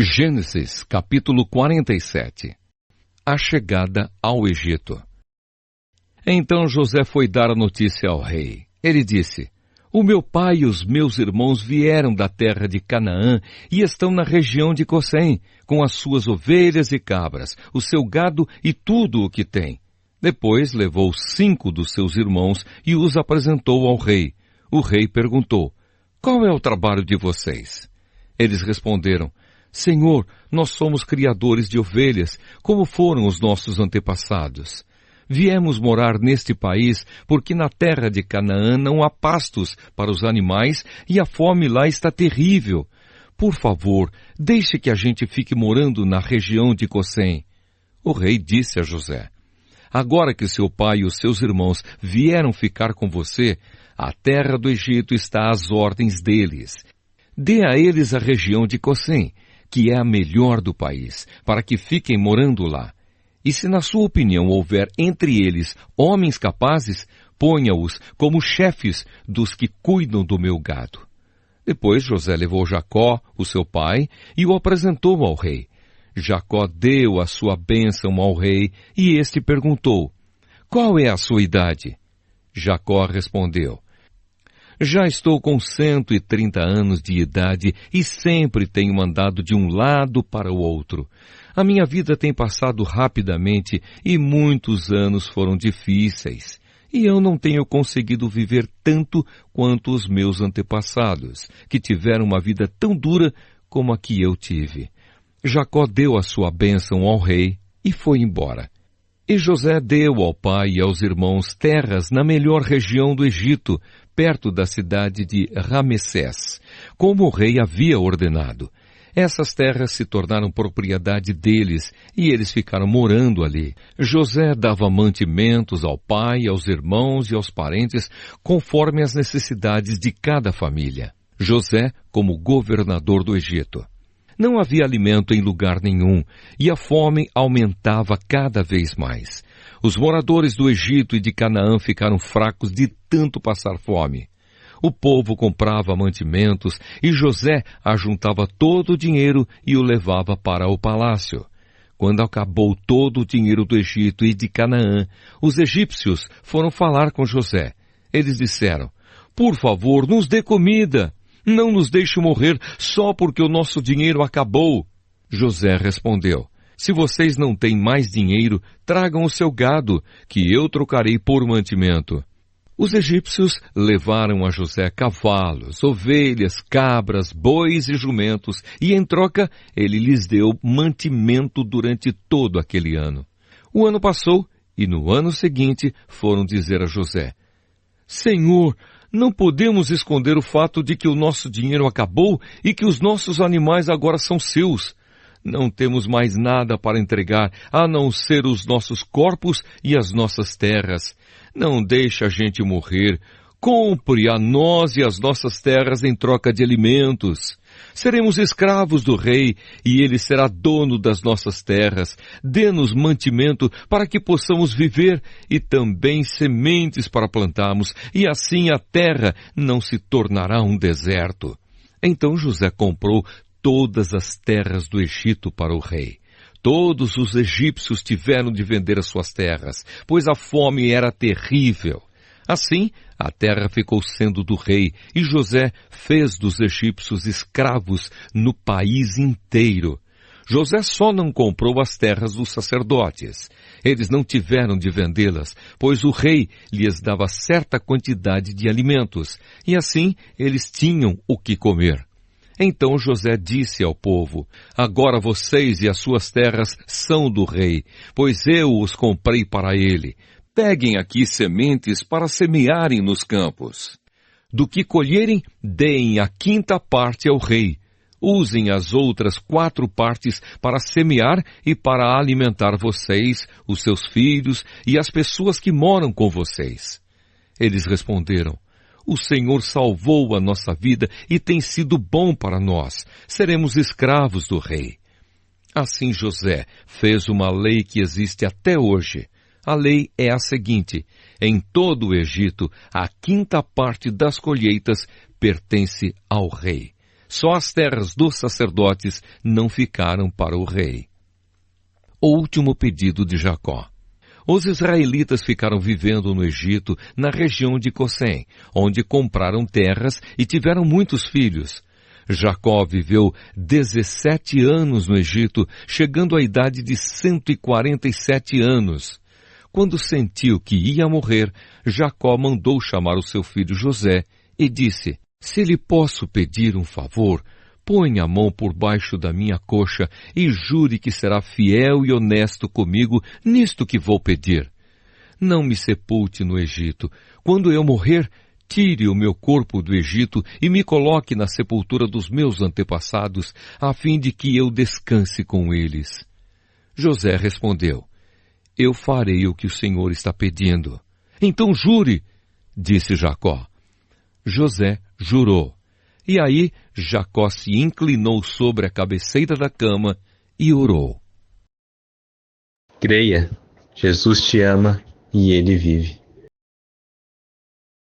Gênesis, capítulo 47. A chegada ao Egito. Então José foi dar a notícia ao rei. Ele disse: O meu pai e os meus irmãos vieram da terra de Canaã e estão na região de Gosém, com as suas ovelhas e cabras, o seu gado e tudo o que tem. Depois levou 5 dos seus irmãos e os apresentou ao rei. O rei perguntou: Qual é o trabalho de vocês? Eles responderam: Senhor, nós somos criadores de ovelhas, como foram os nossos antepassados. Viemos morar neste país porque na terra de Canaã não há pastos para os animais e a fome lá está terrível. Por favor, deixe que a gente fique morando na região de Gosém. O rei disse a José: Agora que seu pai e os seus irmãos vieram ficar com você, a terra do Egito está às ordens deles. Dê a eles a região de Gosém, que é a melhor do país, para que fiquem morando lá. E se na sua opinião houver entre eles homens capazes, ponha-os como chefes dos que cuidam do meu gado. Depois José levou Jacó, o seu pai, e o apresentou ao rei. Jacó deu a sua bênção ao rei, e este perguntou: Qual é a sua idade? Jacó respondeu: Já estou com 130 anos de idade e sempre tenho andado de um lado para o outro. A minha vida tem passado rapidamente e muitos anos foram difíceis. E eu não tenho conseguido viver tanto quanto os meus antepassados, que tiveram uma vida tão dura como a que eu tive. Jacó deu a sua bênção ao rei e foi embora. E José deu ao pai e aos irmãos terras na melhor região do Egito, perto da cidade de Ramessés, como o rei havia ordenado. Essas terras se tornaram propriedade deles e eles ficaram morando ali. José dava mantimentos ao pai, aos irmãos e aos parentes, conforme as necessidades de cada família. José como governador do Egito. Não havia alimento em lugar nenhum, e a fome aumentava cada vez mais. Os moradores do Egito e de Canaã ficaram fracos de tanto passar fome. O povo comprava mantimentos e José ajuntava todo o dinheiro e o levava para o palácio. Quando acabou todo o dinheiro do Egito e de Canaã, os egípcios foram falar com José. Eles disseram: Por favor, nos dê comida. Não nos deixe morrer só porque o nosso dinheiro acabou. José respondeu: Se vocês não têm mais dinheiro, tragam o seu gado, que eu trocarei por mantimento. Os egípcios levaram a José cavalos, ovelhas, cabras, bois e jumentos, e em troca ele lhes deu mantimento durante todo aquele ano. O ano passou, e no ano seguinte foram dizer a José: Senhor, não podemos esconder o fato de que o nosso dinheiro acabou e que os nossos animais agora são seus. Não temos mais nada para entregar, a não ser os nossos corpos e as nossas terras. Não deixe a gente morrer. Compre a nós e as nossas terras em troca de alimentos. Seremos escravos do rei e ele será dono das nossas terras. Dê-nos mantimento para que possamos viver e também sementes para plantarmos, e assim a terra não se tornará um deserto. Então José comprou todas as terras do Egito para o rei. Todos os egípcios tiveram de vender as suas terras, pois a fome era terrível. Assim, a terra ficou sendo do rei, e José fez dos egípcios escravos no país inteiro. José só não comprou as terras dos sacerdotes. Eles não tiveram de vendê-las, pois o rei lhes dava certa quantidade de alimentos, e assim eles tinham o que comer. Então José disse ao povo: Agora vocês e as suas terras são do rei, pois eu os comprei para ele. Peguem aqui sementes para semearem nos campos. Do que colherem, deem a 5ª parte ao rei. Usem as outras 4 partes para semear e para alimentar vocês, os seus filhos e as pessoas que moram com vocês. Eles responderam: O Senhor salvou a nossa vida e tem sido bom para nós. Seremos escravos do rei. Assim José fez uma lei que existe até hoje. A lei é a seguinte: em todo o Egito, a 5ª parte das colheitas pertence ao rei. Só as terras dos sacerdotes não ficaram para o rei. O último pedido de Jacó. Os israelitas ficaram vivendo no Egito, na região de Gossém, onde compraram terras e tiveram muitos filhos. Jacó viveu 17 anos no Egito, chegando à idade de 147 anos. Quando sentiu que ia morrer, Jacó mandou chamar o seu filho José e disse: se lhe posso pedir um favor, ponha a mão por baixo da minha coxa e jure que será fiel e honesto comigo nisto que vou pedir. Não me sepulte no Egito. Quando eu morrer, tire o meu corpo do Egito e me coloque na sepultura dos meus antepassados, a fim de que eu descanse com eles. José respondeu: eu farei o que o Senhor está pedindo. Então jure, disse Jacó. José jurou. E aí Jacó se inclinou sobre a cabeceira da cama e orou. Creia, Jesus te ama e ele vive.